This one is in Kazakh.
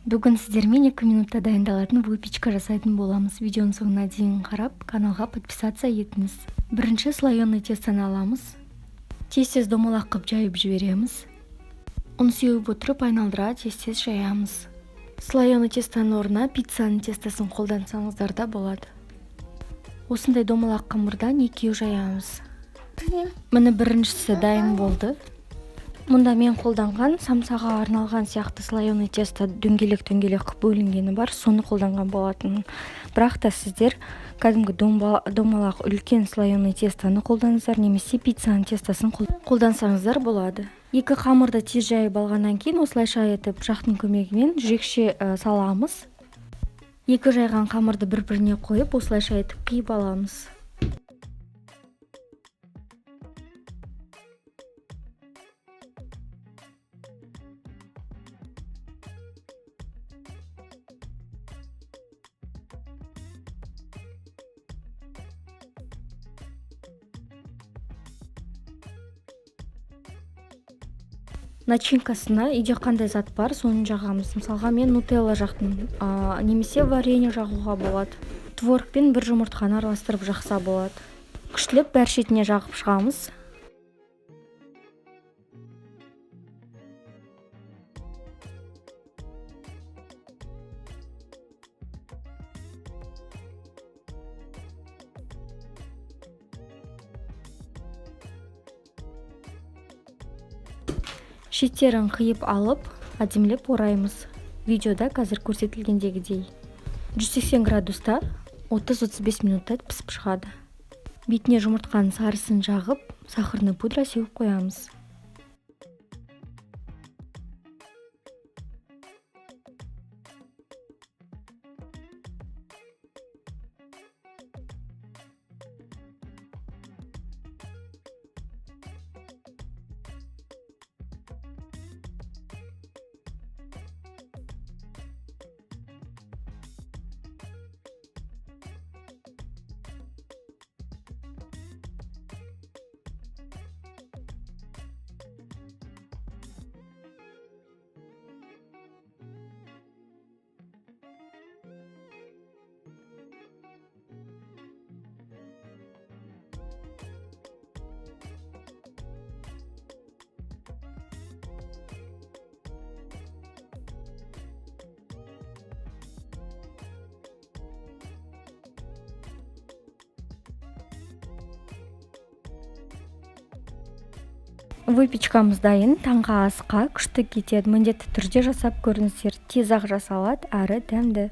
Бүгін сіздермен 2 минутта дайындалатын выпечка жасайтын боламыз. Видеоның соңына дейін қарап, каналға подписаться етіңіз. Бірінші слоеный тестаны аламыз. Тез-тез домалақ қып жайып жібереміз. Ұн сеуіп отырып айналдыра тез-тез жаямыз. Слоеный тестоның орнына пиццаның тестасын қолдансаңыздар да болады. Осындай домалақ қамырдан екеу жаямыз. Міне біріншісі дайын болды. Мұнда мен қолданған самсаға арналған сияқты слоеный тесто дөңгелек қып бөлінгені бар, соны қолданған болатын. Бірақ та сіздер кәдімгі домалақ үлкен слоеный тестоны қолданыңыздар, немесе пиццаның тестосын қолдансаңыздар болады. Екі қамырды тез жайып алғаннан кейін осылайша етіп жақтың көмегімен жүрекше саламыз. Екі жайған қамырды бір-біріне қойып осылайша етіп қиып аламыз. Начинкасына үйде қандай зат бар, соны жағамыз. Мысалға мен нутелла жақтым, немесе варенье жағуға болады. Творогпен бір жұмыртқаны араластырып жақса болады. Күштілеп бәр шетіне жағып шығамыз. Шеттерін қиып алып, әдемілеп ораймыз. Видеода қазір көрсетілгендегідей. 180 градуста 30-35 минутта пісіп шығады. Бетіне жұмыртқаның сарысын жағып, сахарный пудра сеуіп қоямыз. Выпечкамыз дайын, таңғы асқа күшті кетеді. Міндетті түрде жасап көріңіздер. Тез ақ жасалады әрі дәмді.